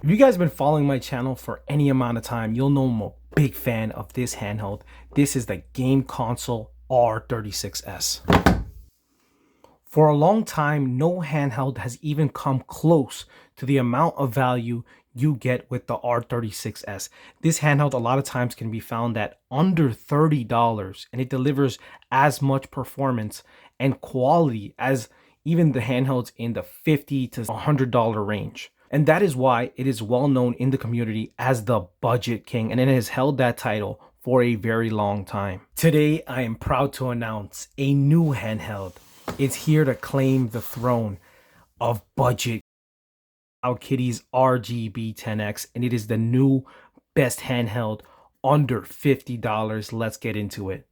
If you guys have been following my channel for any amount of time, you'll know I'm a big fan of this handheld. This is the game console R36S. For a long time, no handheld has even come close to the amount of value you get with the R36S. This handheld a lot of times can be found at under $30, and it delivers as much performance and quality as even the handhelds in the $50 to $100 range. And that is why it is well known in the community as the budget king, and it has held that title for a very long time. Today, I am proud to announce a new handheld. It's here to claim the throne of budget, Powkiddy's RGB10X, and it is the new best handheld under $50. Let's get into it.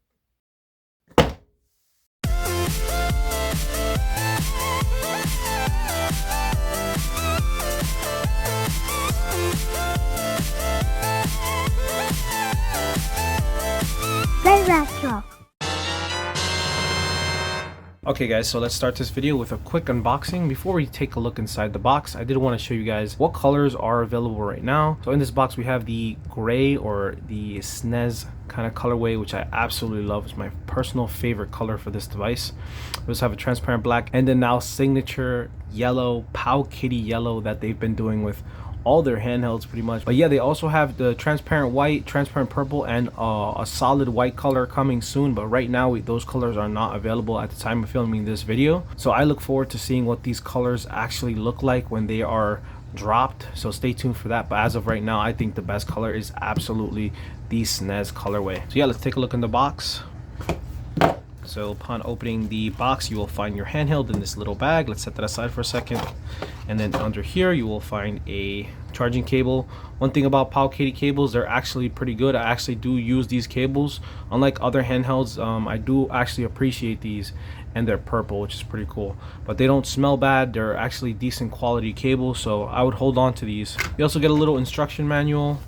Retro. Okay guys, so let's start this video with a quick unboxing. Before we take a look inside the box, I did want to show you guys what colors are available right now. So in this box we have the gray, or the SNES kind of colorway, which I absolutely love. It's my personal favorite color for this device. We also have a transparent black, and then now signature yellow, Powkiddy yellow, that they've been doing with all their handhelds pretty much. But yeah, they also have the transparent white, transparent purple, and a solid white color coming soon. But right now those colors are not available at the time of filming this video. So I look forward to seeing what these colors actually look like when they are dropped, so stay tuned for that. But as of right now, I think the best color is absolutely the SNES colorway. So yeah, let's take a look in the box. So upon opening the box, you will find your handheld in this little bag. Let's set that aside for a second. And then under here, you will find a charging cable. One thing about Powkiddy cables, they're actually pretty good. I actually do use these cables. Unlike other handhelds, I do actually appreciate these, and they're purple, which is pretty cool. But they don't smell bad. They're actually decent quality cables, so I would hold on to these. You also get a little instruction manual.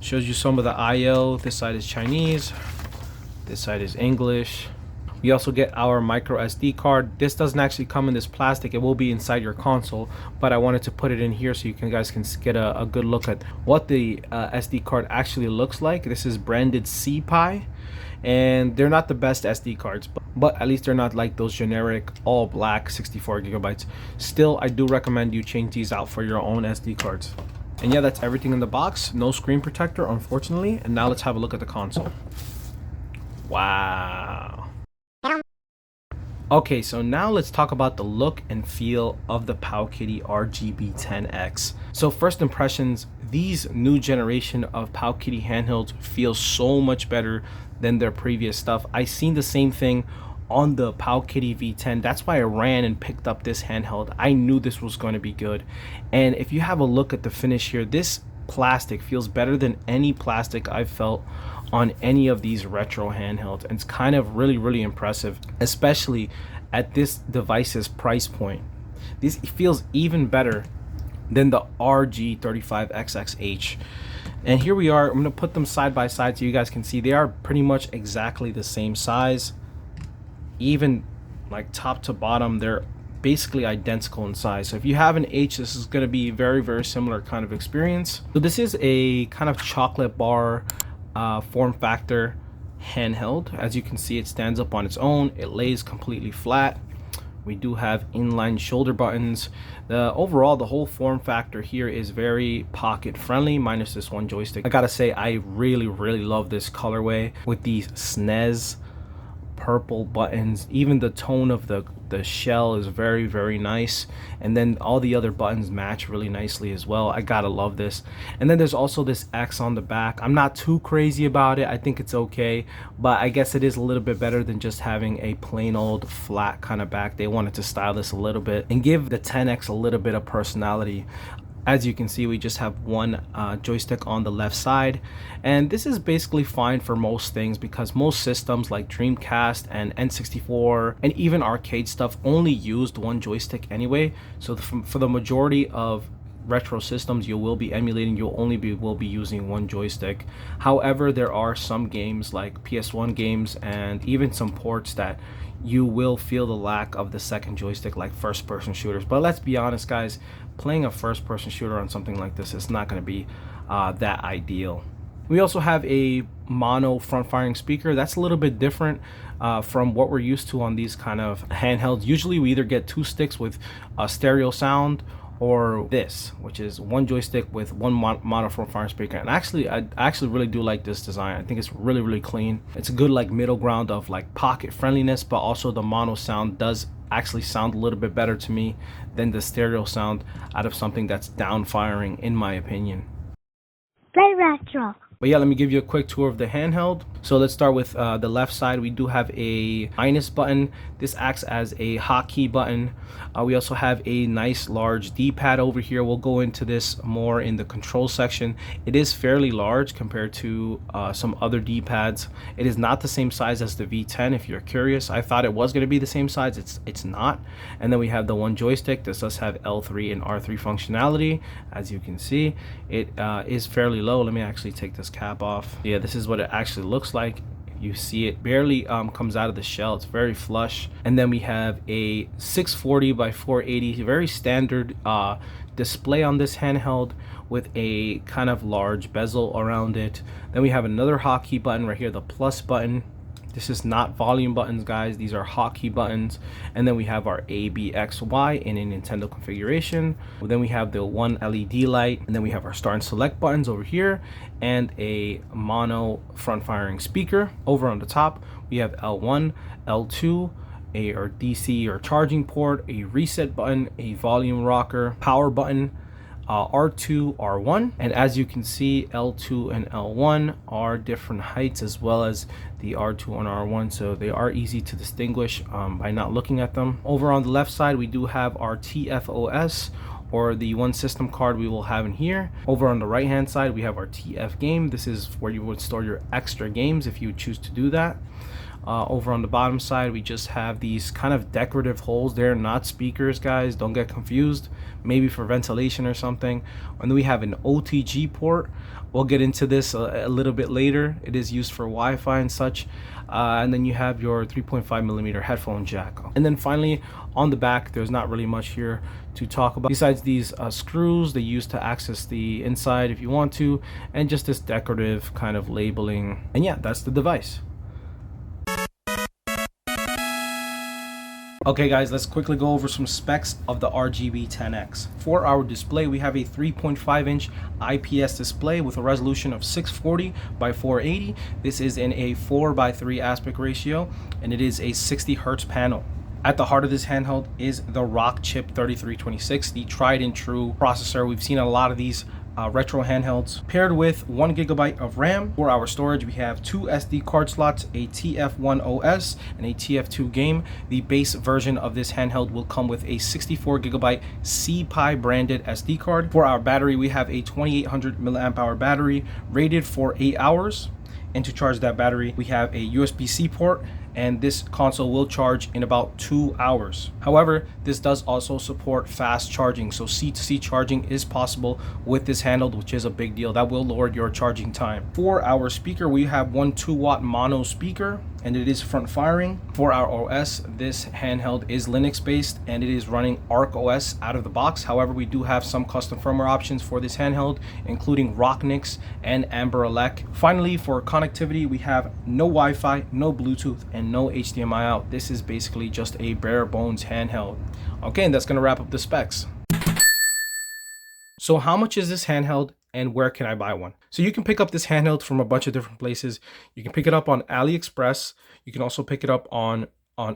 Shows you some of the IO. This side is Chinese. This side is English. We also get our micro SD card. This doesn't actually come in this plastic. It will be inside your console, but I wanted to put it in here so you guys can get a good look at what the SD card actually looks like. This is branded CPI, and they're not the best SD cards, but at least they're not like those generic all black 64 gigabytes. Still, I do recommend you change these out for your own SD cards. And yeah, that's everything in the box. No screen protector, unfortunately. And now let's have a look at the console. Wow. Okay, so now let's talk about the look and feel of the Powkiddy RGB10X. So first impressions, these new generation of Powkiddy handhelds feel so much better than their previous stuff. I seen the same thing on the Powkiddy V10. That's why I ran and picked up this handheld. I knew this was going to be good. And if you have a look at the finish here, this plastic feels better than any plastic I've felt on any of these retro handhelds, and it's kind of really impressive, especially at this device's price point. This feels even better than the RG35XX H. And here we are. I'm gonna put them side by side so you guys can see they are pretty much exactly the same size. Even like top to bottom, they're basically identical in size. So if you have an H, this is going to be very similar kind of experience. So this is a kind of chocolate bar form factor handheld. As you can see, it stands up on its own. It lays completely flat. We do have inline shoulder buttons. Overall, the whole form factor here is very pocket friendly, minus this one joystick. I gotta say, I really love this colorway with these SNES purple buttons. Even the tone of the shell is very nice, and then all the other buttons match really nicely as well. I gotta love this. And then there's also this X on the back. I'm not too crazy about it. I think it's okay, but I guess it is a little bit better than just having a plain old flat kind of back. They wanted to style this a little bit and give the 10X a little bit of personality. As you can see, we just have one joystick on the left side, and this is basically fine for most things because most systems like Dreamcast and N64 and even arcade stuff only used one joystick anyway. So for the majority of retro systems you will be emulating, you'll only will be using one joystick. However, there are some games like PS1 games and even some ports that you will feel the lack of the second joystick, like first-person shooters. But let's be honest, guys, playing a first-person shooter on something like this is not going to be that ideal. We also have a mono front-firing speaker. That's a little bit different from what we're used to on these kind of handhelds. Usually we either get two sticks with stereo sound, or this, which is one joystick with one mono front-firing speaker. And actually, I actually really do like this design. I think it's really, really clean. It's a good like middle ground of like pocket friendliness, but also the mono sound does actually sound a little bit better to me than the stereo sound out of something that's down firing, in my opinion. Play retro. But yeah, let me give you a quick tour of the handheld. So let's start with the left side. We do have a minus button. This acts as a hotkey button. We also have a nice large D-pad over here. We'll go into this more in the control section. It is fairly large compared to some other D-pads. It is not the same size as the V10, if you're curious. I thought it was going to be the same size. It's not. And then we have the one joystick. This does have L3 and R3 functionality. As you can see, it is fairly low. Let me actually take this cap off. Yeah, this is what it actually looks like. You see it barely comes out of the shell. It's very flush. And then we have a 640 by 480, very standard display on this handheld with a kind of large bezel around it. Then we have another hotkey button right here, the plus button. This is not volume buttons, guys. These are hotkey buttons. And then we have our A, B, X, Y in a Nintendo configuration. Then we have the one LED light. And then we have our start and select buttons over here. And a mono front firing speaker. Over on the top, we have L1, L2, or DC or charging port, a reset button, a volume rocker, power button, R2, R1, and as you can see, L2 and L1 are different heights, as well as the R2 and R1, so they are easy to distinguish by not looking at them. Over on the left side, we do have our TFOS, or the one system card we will have in here. Over on the right hand side, we have our TF game. This is where you would store your extra games if you choose to do that. Over on the bottom side, we just have these kind of decorative holes. They're not speakers, guys, don't get confused, maybe for ventilation or something. And then we have an OTG port. We'll get into this a little bit later. It is used for Wi-Fi and such. And then you have your 3.5mm headphone jack. And then finally on the back, there's not really much here to talk about besides these screws they use to access the inside if you want to, and just this decorative kind of labeling. And yeah, that's the device. Okay guys, let's quickly go over some specs of the RGB10X. For our display, we have a 3.5-inch IPS display with a resolution of 640 by 480. This is in a 4:3 aspect ratio, and it is a 60 Hz panel. At the heart of this handheld is the Rockchip 3326, the tried and true processor. We've seen a lot of these retro handhelds, paired with 1 GB of RAM. For our storage, we have 2 SD card slots, a TF1 OS and a TF2 game. The base version of this handheld will come with a 64 GB C-Pi branded SD card. For our battery, we have a 2800 mAh battery rated for 8 hours. And to charge that battery, we have a USB-C port, and this console will charge in about 2 hours. However, this does also support fast charging, so C-to-C charging is possible with this handheld, which is a big deal. That will lower your charging time. For our speaker, we have one 2-watt mono speaker, and it is front firing. For our OS, this handheld is Linux based, and it is running Arkos out of the box. However, we do have some custom firmware options for this handheld, including Rocknix and Anbernic. Finally, for connectivity, we have no Wi-Fi, no Bluetooth, and no HDMI out. This is basically just a bare bones handheld. Okay, and that's gonna wrap up the specs. So how much is this handheld, and where can I buy one? So you can pick up this handheld from a bunch of different places. You can pick it up on AliExpress. You can also pick it up on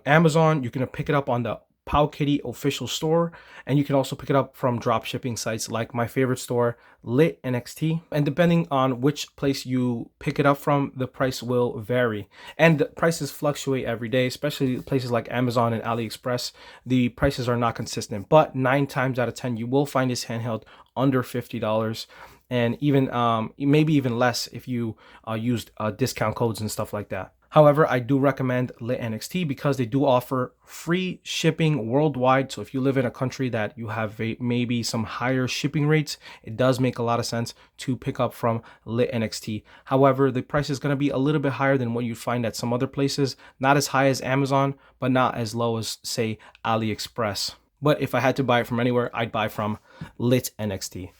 Amazon. You can pick it up on the Powkiddy official store, and you can also pick it up from drop shipping sites like my favorite store, Lit NXT. And depending on which place you pick it up from, the price will vary, and the prices fluctuate every day, especially places like Amazon and AliExpress. The prices are not consistent, but 9 times out of 10 you will find this handheld under $50, and even maybe even less if you used discount codes and stuff like that. However, I do recommend Lit NXT because they do offer free shipping worldwide. So if you live in a country that you have maybe some higher shipping rates, it does make a lot of sense to pick up from Lit NXT. However, the price is going to be a little bit higher than what you find at some other places. Not as high as Amazon, but not as low as, say, AliExpress. But if I had to buy it from anywhere, I'd buy from Lit NXT.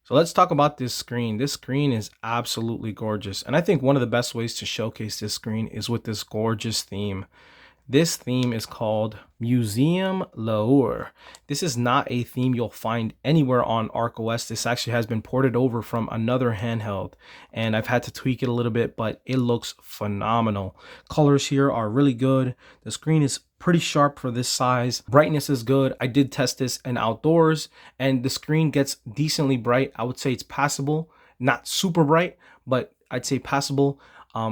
So let's talk about this screen. This screen is absolutely gorgeous. And I think one of the best ways to showcase this screen is with this gorgeous theme. This theme is called Museum Leur. This is not a theme you'll find anywhere on Arkos. This actually has been ported over from another handheld, and I've had to tweak it a little bit, but it looks phenomenal. Colors here are really good. The screen is pretty sharp for this size. Brightness is good. I did test this in outdoors, and the screen gets decently bright. I would say it's passable, not super bright, but I'd say passable.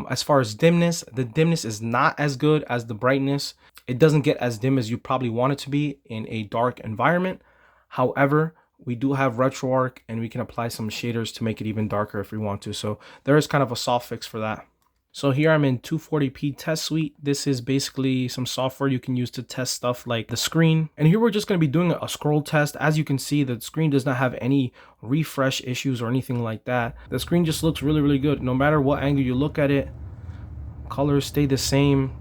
As far as dimness, the dimness is not as good as the brightness. It doesn't get as dim as you probably want it to be in a dark environment. However, we do have RetroArch, and we can apply some shaders to make it even darker if we want to. So there is kind of a soft fix for that. So here I'm in 240p test suite. This is basically some software you can use to test stuff like the screen. And here we're just going to be doing a scroll test. As you can see, the screen does not have any refresh issues or anything like that. The screen just looks really, really good. No matter what angle you look at it, colors stay the same.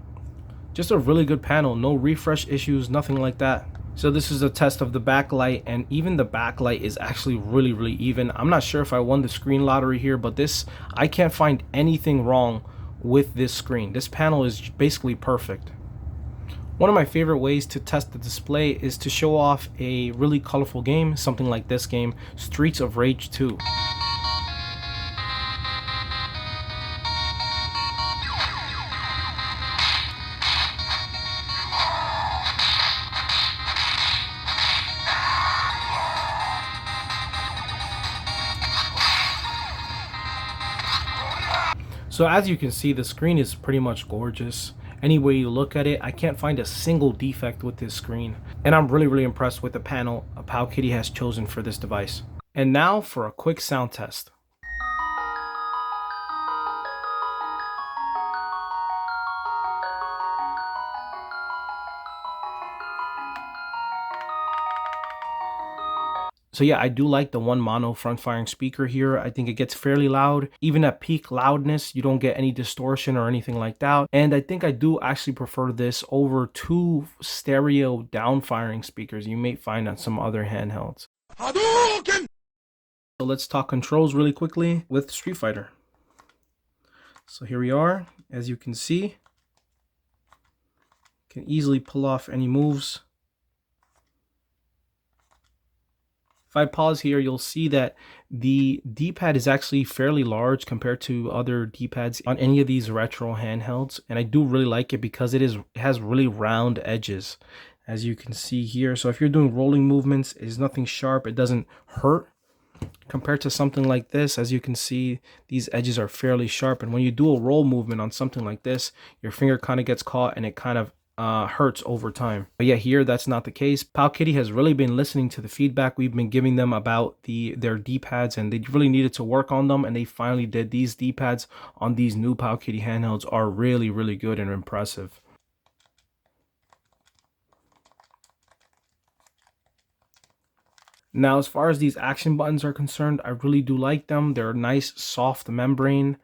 Just a really good panel. No refresh issues, nothing like that. So this is a test of the backlight, and even the backlight is actually really, really even. I'm not sure if I won the screen lottery here, but this, I can't find anything wrong with this screen. This panel is basically perfect. One of my favorite ways to test the display is to show off a really colorful game, something like this game, Streets of Rage 2. So as you can see, the screen is pretty much gorgeous. Any way you look at it, I can't find a single defect with this screen. And I'm really, really impressed with the panel Powkiddy has chosen for this device. And now for a quick sound test. So yeah, I do like the one mono front firing speaker here. I think it gets fairly loud. Even at peak loudness, you don't get any distortion or anything like that. And I think I do actually prefer this over two stereo down firing speakers you may find on some other handhelds. Hadouken! So let's talk controls really quickly with Street Fighter. So here we are. As you can see, can easily pull off any moves. If I pause here, you'll see that the D-pad is actually fairly large compared to other D-pads on any of these retro handhelds. And I do really like it because it has really round edges, as you can see here. So if you're doing rolling movements, it's nothing sharp. It doesn't hurt. Compared to something like this, as you can see, these edges are fairly sharp. And when you do a roll movement on something like this, your finger kind of gets caught and it kind of hurts over time. But yeah, here that's not the case. Powkiddy has really been listening to the feedback we've been giving them about their D-pads, and they really needed to work on them, and they finally did. These D-pads on these new Powkiddy handhelds are really, really good and impressive. Now, as far as these action buttons are concerned, I really do like them. They're a nice soft membrane.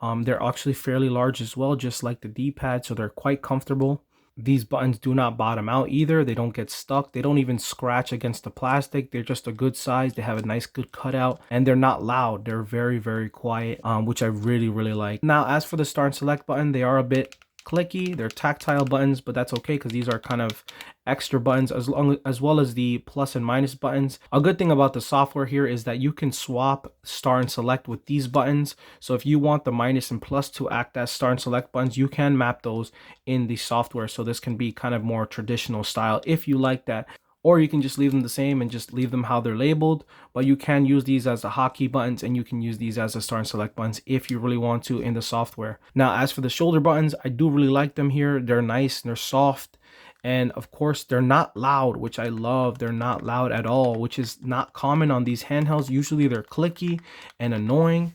They're actually fairly large as well, just like the D-pad, so they're quite comfortable. These buttons do not bottom out either. They don't get stuck. They don't even scratch against the plastic. They're just a good size. They have a nice good cutout, and they're not loud. They're very, very quiet, which I really, really like. Now, as for the start and select button, they are a bit clicky. They're tactile buttons, but that's okay because these are kind of extra buttons as well as the plus and minus buttons. A good thing about the software here is that you can swap start and select with these buttons. So if you want the minus and plus to act as start and select buttons, you can map those in the software. So this can be kind of more traditional style if you like that. Or you can just leave them the same and just leave them how they're labeled. But you can use these as the hotkey buttons, and you can use these as the start and select buttons if you really want to in the software. Now, as for the shoulder buttons, I do really like them here. They're nice and they're soft. And of course, they're not loud, which I love. They're not loud at all, which is not common on these handhelds. Usually they're clicky and annoying.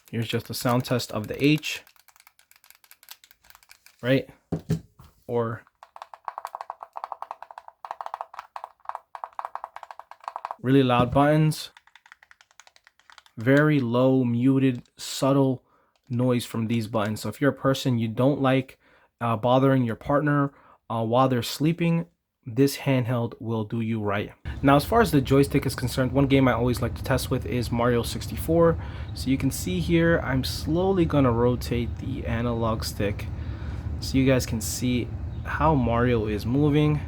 Here's just a sound test of the H, right? Or really loud buttons, very low, muted, subtle noise from these buttons. So if you're a person you don't like bothering your partner while they're sleeping, this handheld will do you right. Now, as far as the joystick is concerned, one game I always like to test with is Mario 64. So you can see here, I'm slowly gonna rotate the analog stick so you guys can see how Mario is moving.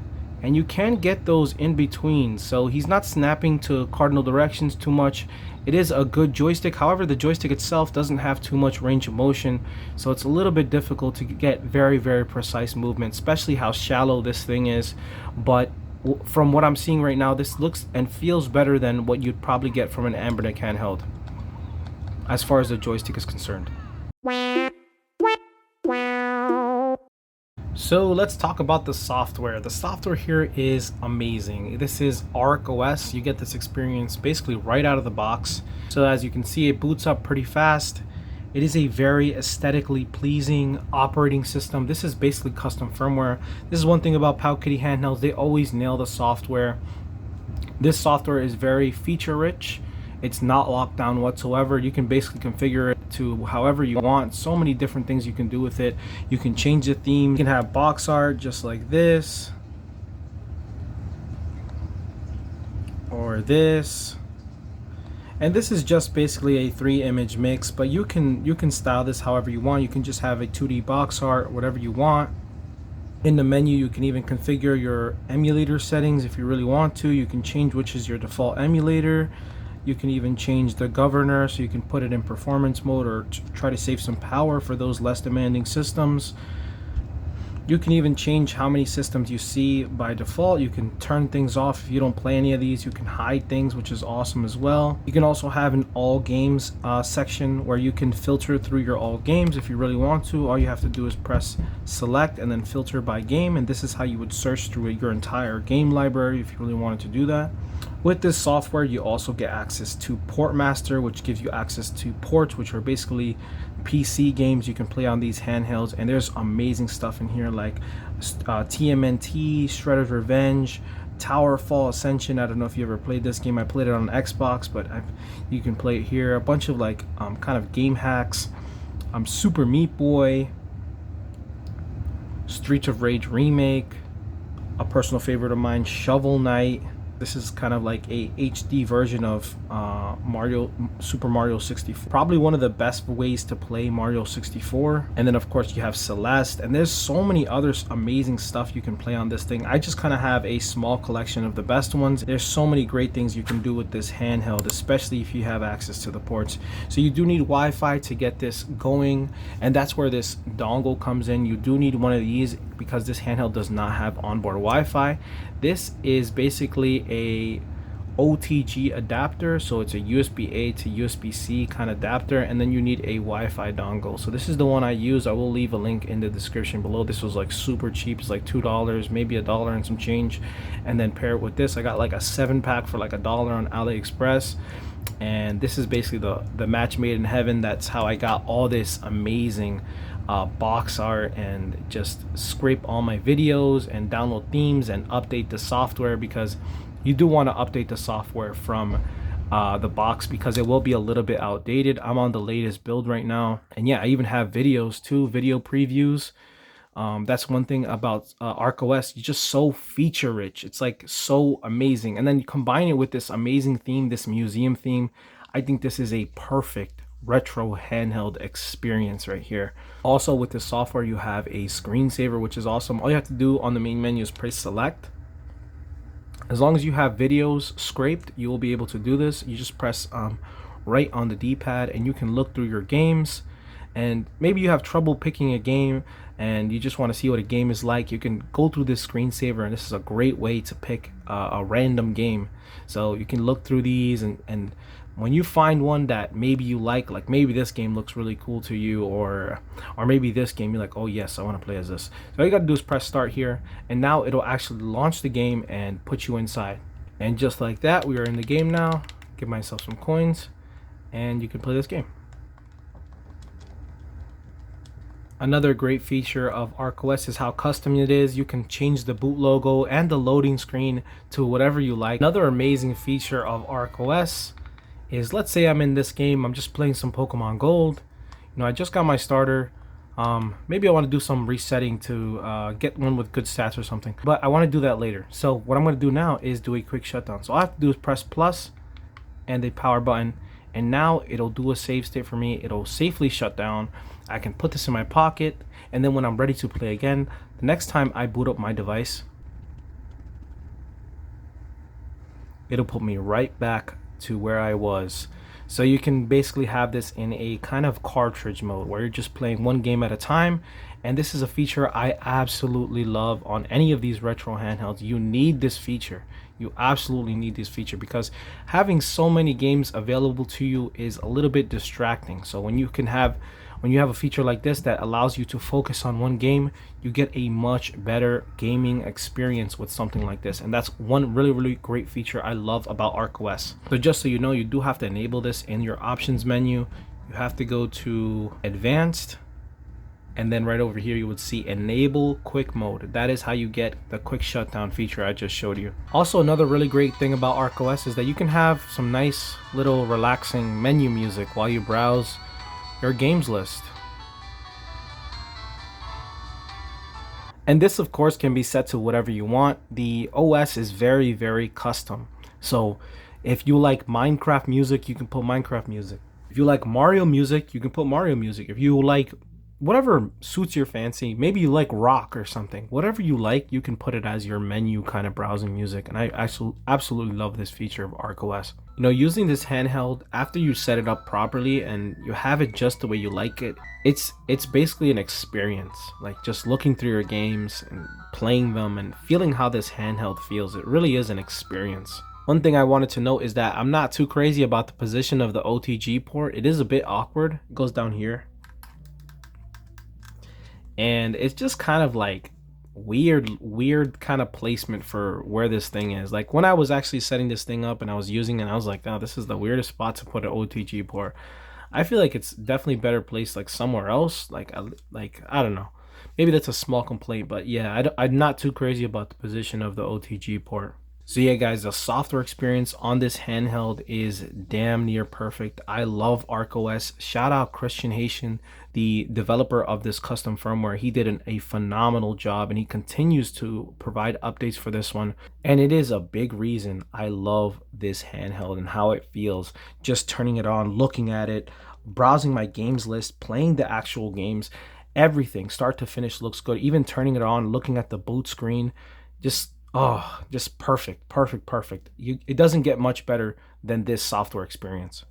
And you can get those in between, so he's not snapping to cardinal directions too much. It is a good joystick. However, the joystick itself doesn't have too much range of motion, so it's a little bit difficult to get very precise movement, especially how shallow this thing is. But from what I'm seeing right now, this looks and feels better than what you'd probably get from an Anbernic handheld as far as the joystick is concerned. So let's talk about the software. The software here is amazing. This is Arkos. You get this experience basically right out of the box. So as you can see, it boots up pretty fast. It is a very aesthetically pleasing operating system. This is basically custom firmware. This is one thing about Powkiddy handhelds. They always nail the software. This software is very feature rich. It's not locked down whatsoever. You can basically configure it to however you want. So many different things you can do with it. You can change the theme. You can have box art just like this, or this. And this is just basically a 3-image mix, but you can style this however you want. You can just have a 2D box art, whatever you want. In the menu, you can even configure your emulator settings if you really want to. You can change which is your default emulator. You can even change the governor, so you can put it in performance mode or try to save some power for those less demanding systems. You can even change how many systems you see by default. You can turn things off if you don't play any of these. You can hide things, which is awesome as well. You can also have an all games section where you can filter through your all games if you really want to. All you have to do is press select and then filter by game, and this is how you would search through your entire game library if you really wanted to do that. With this software, you also get access to Portmaster, which gives you access to ports, which are basically PC games you can play on these handhelds. And there's amazing stuff in here like TMNT, Shredder's Revenge, Towerfall Ascension. I don't know if you ever played this game. I played it on Xbox, but you can play it here. A bunch of like kind of game hacks. Super Meat Boy, Streets of Rage Remake, a personal favorite of mine, Shovel Knight. This is kind of like a HD version of Super Mario 64. Probably one of the best ways to play Mario 64. And then of course you have Celeste, and there's so many other amazing stuff you can play on this thing. I just kind of have a small collection of the best ones. There's so many great things you can do with this handheld, especially if you have access to the ports. So you do need Wi-Fi to get this going, and that's where this dongle comes in. You do need one of these because this handheld does not have onboard Wi-Fi. This is basically a OTG adapter, so it's a USB-A to USB-C kind of adapter, and then you need a Wi-Fi dongle. So this is the one I use. I will leave a link in the description below. This was like super cheap. It's like $2, maybe $1 and some change, and then pair it with this. I got like a 7-pack for like $1 on AliExpress, and this is basically the match made in heaven. That's how I got all this amazing box art, and just scrape all my videos and download themes and update the software, because you do want to update the software from the box because it will be a little bit outdated. I'm on the latest build right now, and yeah, I even have videos too, video previews. That's one thing about Arkos. It's just so feature rich. It's like so amazing, and then you combine it with this amazing theme, this museum theme. I think this is a perfect retro handheld experience right here. Also with this software, you have a screensaver, which is awesome. All you have to do on the main menu is press select. As long as you have videos scraped, you will be able to do this. You just press right on the D-pad, and you can look through your games. And maybe you have trouble picking a game and you just want to see what a game is like. You can go through this screensaver, and this is a great way to pick a random game. So you can look through these, and when you find one that maybe you like maybe this game looks really cool to you, or maybe this game you're like, oh yes, I want to play as this. So all you got to do is press start here, and now it'll actually launch the game and put you inside. And just like that, we are in the game now. Give myself some coins, and you can play this game. Another great feature of Arkos is how custom it is. You can change the boot logo and the loading screen to whatever you like. Another amazing feature of Arkos is, let's say I'm in this game, I'm just playing some Pokemon Gold. You know, I just got my starter. Maybe I want to do some resetting to get one with good stats or something, but I want to do that later. So what I'm going to do now is do a quick shutdown. So all I have to do is press plus and the power button, and now it'll do a save state for me. It'll safely shut down. I can put this in my pocket, and then when I'm ready to play again, the next time I boot up my device, it'll put me right back to where I was. So you can basically have this in a kind of cartridge mode where you're just playing one game at a time. And this is a feature I absolutely love on any of these retro handhelds. You need this feature. You absolutely need this feature because having so many games available to you is a little bit distracting. So when you have a feature like this that allows you to focus on one game, you get a much better gaming experience with something like this. And that's one really great feature I love about Arkos. So just so you know, you do have to enable this in your options menu. You have to go to advanced, and then right over here you would see enable quick mode. That is how you get the quick shutdown feature I just showed you. Also, another really great thing about Arkos is that you can have some nice little relaxing menu music while you browse your games list. And this of course can be set to whatever you want. The OS is very custom. So if you like Minecraft music, you can put Minecraft music. If you like Mario music, you can put Mario music. If you like whatever suits your fancy, maybe you like rock or something, whatever you like, you can put it as your menu kind of browsing music. And I absolutely love this feature of Arkos. You know, using this handheld, after you set it up properly and you have it just the way you like it, it's basically an experience. Like just looking through your games and playing them and feeling how this handheld feels, it really is an experience. One thing I wanted to note is that I'm not too crazy about the position of the OTG port. It is a bit awkward. It goes down here, and it's just kind of like weird kind of placement for where this thing is. Like when I was actually setting this thing up and I was using it, I was like, oh, this is the weirdest spot to put an OTG port. I feel like it's definitely better placed like somewhere else. Like I don't know, maybe that's a small complaint, but yeah, I'm not too crazy about the position of the OTG port. So yeah guys, the software experience on this handheld is damn near perfect. I love Arkos. Shout out Christian Haitian, the developer of this custom firmware. He did a phenomenal job, and he continues to provide updates for this one. And it is a big reason I love this handheld and how it feels. Just turning it on, looking at it, browsing my games list, playing the actual games, everything start to finish looks good. Even turning it on, looking at the boot screen, just perfect. It doesn't get much better than this software experience.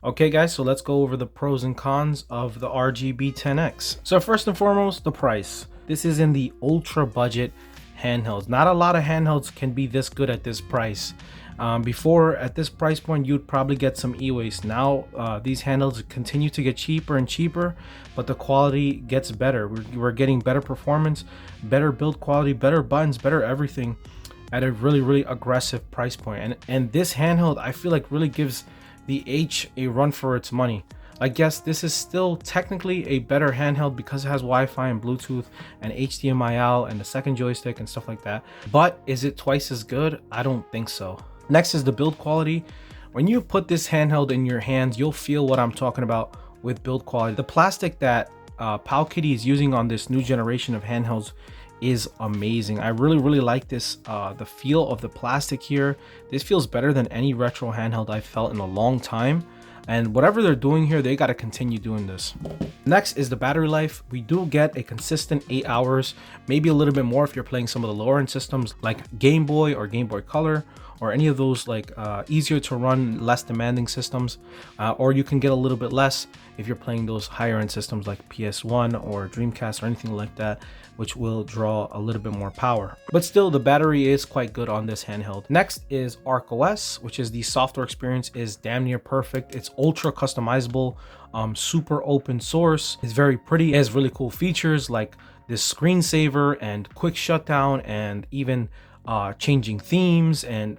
Okay guys, so let's go over the pros and cons of the RGB10X. So first and foremost, the price. This is in the ultra budget handhelds. Not a lot of handhelds can be this good at this price. Before, at this price point, you'd probably get some e-waste. Now these handhelds continue to get cheaper and cheaper, but the quality gets better. We're getting better performance, better build quality, better buttons, better everything at a really aggressive price point. And this handheld, I feel like, really gives the H a run for its money. I guess this is still technically a better handheld because it has Wi-Fi and Bluetooth and HDMI out and the second joystick and stuff like that. But is it twice as good? I don't think so. Next is the build quality. When you put this handheld in your hands, you'll feel what I'm talking about with build quality. The plastic that Powkiddy is using on this new generation of handhelds is amazing. I really like this, the feel of the plastic here. This feels better than any retro handheld I've felt in a long time. And whatever they're doing here, they got to continue doing this. Next is the battery life. We do get a consistent 8 hours, maybe a little bit more if you're playing some of the lower end systems like GameBoy or Game Boy Color, or any of those like easier to run, less demanding systems, or you can get a little bit less if you're playing those higher end systems like PS1 or Dreamcast or anything like that, which will draw a little bit more power. But still, the battery is quite good on this handheld. Next is Arkos, which is the software experience is damn near perfect. It's ultra customizable, super open source. It's very pretty. It has really cool features like this screensaver and quick shutdown, and even changing themes and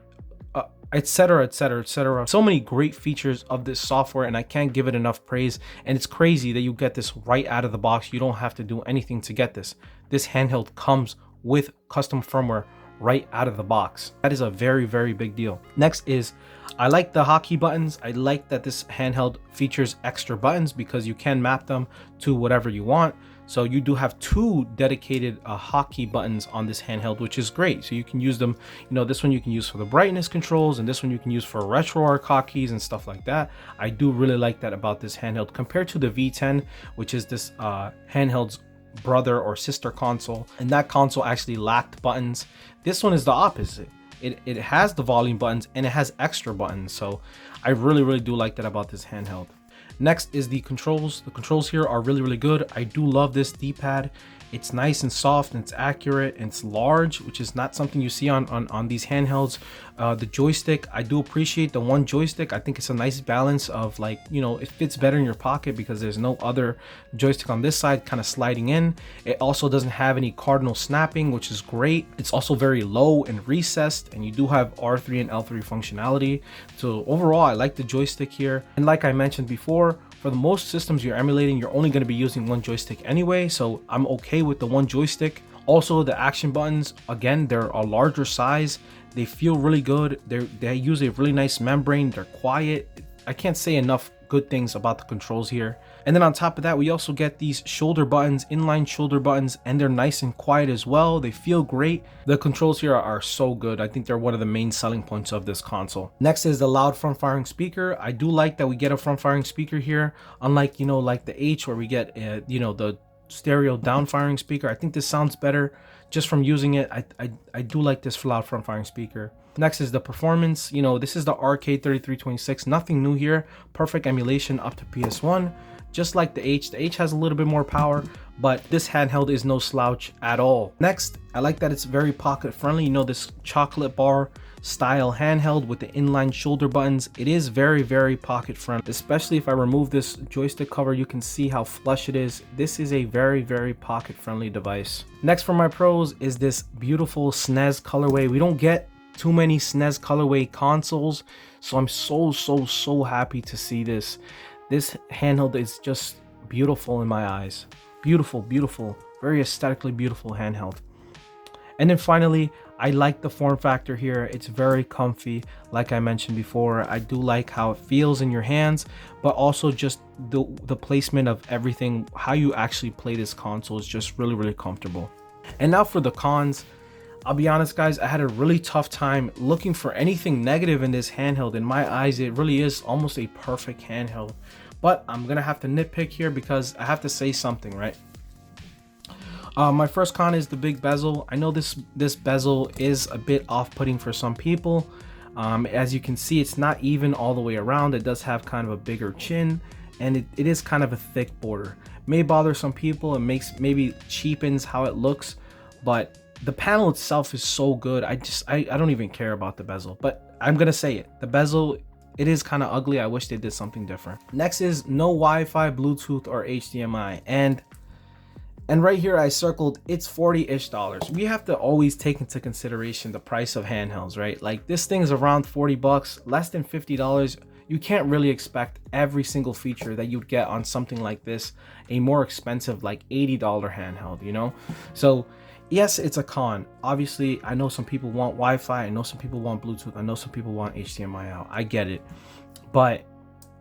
etc. So many great features of this software, and I can't give it enough praise. And it's crazy that you get this right out of the box. You don't have to do anything to get this. This handheld comes with custom firmware right out of the box. That is a very, very big deal. Next is, I like the hotkey buttons. I like that this handheld features extra buttons because you can map them to whatever you want. So you do have two dedicated hotkey buttons on this handheld, which is great. So you can use them, you know, this one you can use for the brightness controls, and this one you can use for RetroArch hotkeys and stuff like that. I do really like that about this handheld compared to the V10, which is this handheld's brother or sister console, and that console actually lacked buttons. This one is the opposite. It has the volume buttons and it has extra buttons. So I really do like that about this handheld. Next is the controls. The controls here are really good. I do love this D-pad. It's nice and soft and it's accurate and it's large, which is not something you see on these handhelds. The joystick, I do appreciate the one joystick. I think it's a nice balance of, like, you know, it fits better in your pocket because there's no other joystick on this side kind of sliding in. It also doesn't have any cardinal snapping, which is great. It's also very low and recessed, and you do have R3 and L3 functionality. So overall, I like the joystick here. And like I mentioned before, for the most systems you're emulating, you're only going to be using one joystick anyway, so I'm okay with the one joystick. Also, the action buttons, again, they're a larger size. They feel really good. They use a really nice membrane. They're quiet. I can't say enough good things about the controls here. And then on top of that, we also get these shoulder buttons, inline shoulder buttons, and they're nice and quiet as well. They feel great. The controls here are so good. I think they're one of the main selling points of this console. Next is the loud front firing speaker. I do like that we get a front firing speaker here, unlike, you know, like the H where we get, you know, the stereo down firing speaker. I think this sounds better just from using it. I do like this loud front firing speaker. Next is the performance. You know, this is the RK3326, nothing new here. Perfect emulation up to PS1. Just like the H has a little bit more power, but this handheld is no slouch at all. Next, I like that it's very pocket friendly. You know, this chocolate bar style handheld with the inline shoulder buttons. It is very pocket friendly, especially if I remove this joystick cover. You can see how flush it is. This is a very pocket friendly device. Next for my pros is this beautiful SNES colorway. We don't get too many SNES colorway consoles, so I'm so happy to see this. This handheld is just beautiful in my eyes. Beautiful, very aesthetically beautiful handheld. And then finally, I like the form factor here. It's very comfy. Like I mentioned before, I do like how it feels in your hands, but also just the placement of everything, how you actually play this console is just really comfortable. And now for the cons. I'll be honest, guys, I had a really tough time looking for anything negative in this handheld. In my eyes, it really is almost a perfect handheld. But I'm gonna have to nitpick here because I have to say something, right? My first con is the big bezel. I know this bezel is a bit off-putting for some people. As you can see, it's not even all the way around. It does have kind of a bigger chin, and it is kind of a thick border. May bother some people and maybe cheapens how it looks, but the panel itself is so good. I don't even care about the bezel, but I'm gonna say it. The bezel, it is kind of ugly. I wish they did something different. Next is no Wi-Fi, Bluetooth, or HDMI. And right here I circled, it's $40-ish. We have to always take into consideration the price of handhelds, right? Like, this thing is around 40 bucks, less than $50. You can't really expect every single feature that you'd get on something like this, a more expensive, like $80 handheld, you know? So yes, it's a con. Obviously, I know some people want Wi-Fi, I know some people want Bluetooth, I know some people want HDMI out. I get it. But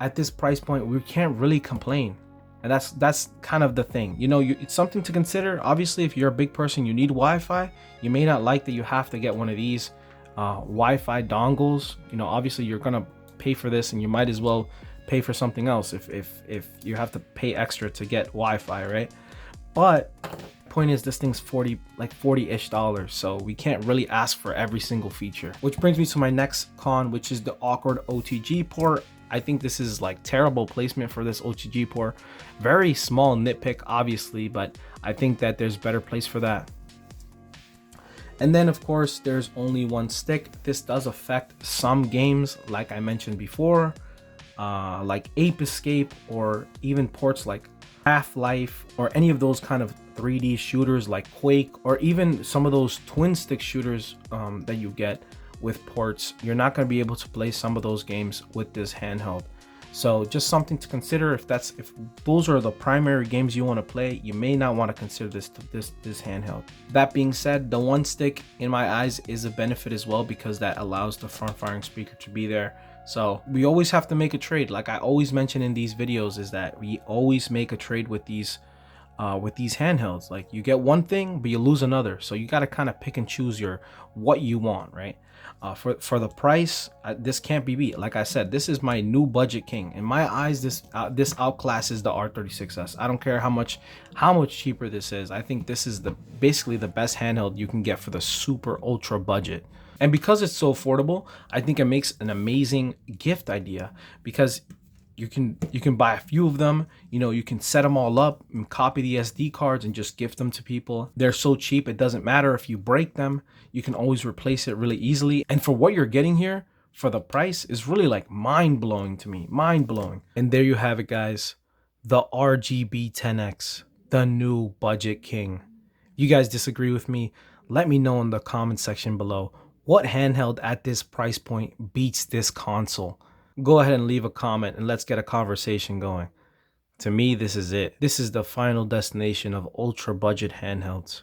at this price point, we can't really complain. And that's kind of the thing. You know, it's something to consider. Obviously, if you're a big person, you need Wi-Fi. You may not like that you have to get one of these Wi-Fi dongles. You know, obviously, you're going to pay for this, and you might as well pay for something else if you have to pay extra to get Wi-Fi, right? But point is, this thing's $40-ish, so we can't really ask for every single feature. Which brings me to my next con, which is the awkward OTG port. I think this is like terrible placement for this OTG port. Very small nitpick, obviously, but I think that there's better place for that. And then of course there's only one stick. This does affect some games, like I mentioned before, like Ape Escape, or even ports like Half-Life, or any of those kind of 3D shooters like Quake, or even some of those twin stick shooters that you get with ports. You're not going to be able to play some of those games with this handheld. So just something to consider. If those are the primary games you want to play, you may not want to consider this handheld. That being said, the one stick in my eyes is a benefit as well, because that allows the front firing speaker to be there. So we always have to make a trade. Like I always mention in these videos, is that we always make a trade with these handhelds. Like you get one thing but you lose another, so you got to kind of pick and choose what you want, right? For the price, this can't be beat. Like I said, this is my new budget king. In my eyes, this outclasses the R36S. I don't care how much cheaper this is. I think this is basically the best handheld you can get for the super ultra budget. And because it's so affordable, I think it makes an amazing gift idea, because you can buy a few of them. You know, you can set them all up and copy the SD cards and just gift them to people. They're so cheap, it doesn't matter if you break them. You can always replace it really easily. And for what you're getting here, for the price, is really like mind-blowing to me. Mind-blowing. And there you have it, guys. The RGB10X, the new budget king. If you guys disagree with me, let me know in the comment section below. What handheld at this price point beats this console? Go ahead and leave a comment and let's get a conversation going. To me, this is it. This is the final destination of ultra budget handhelds.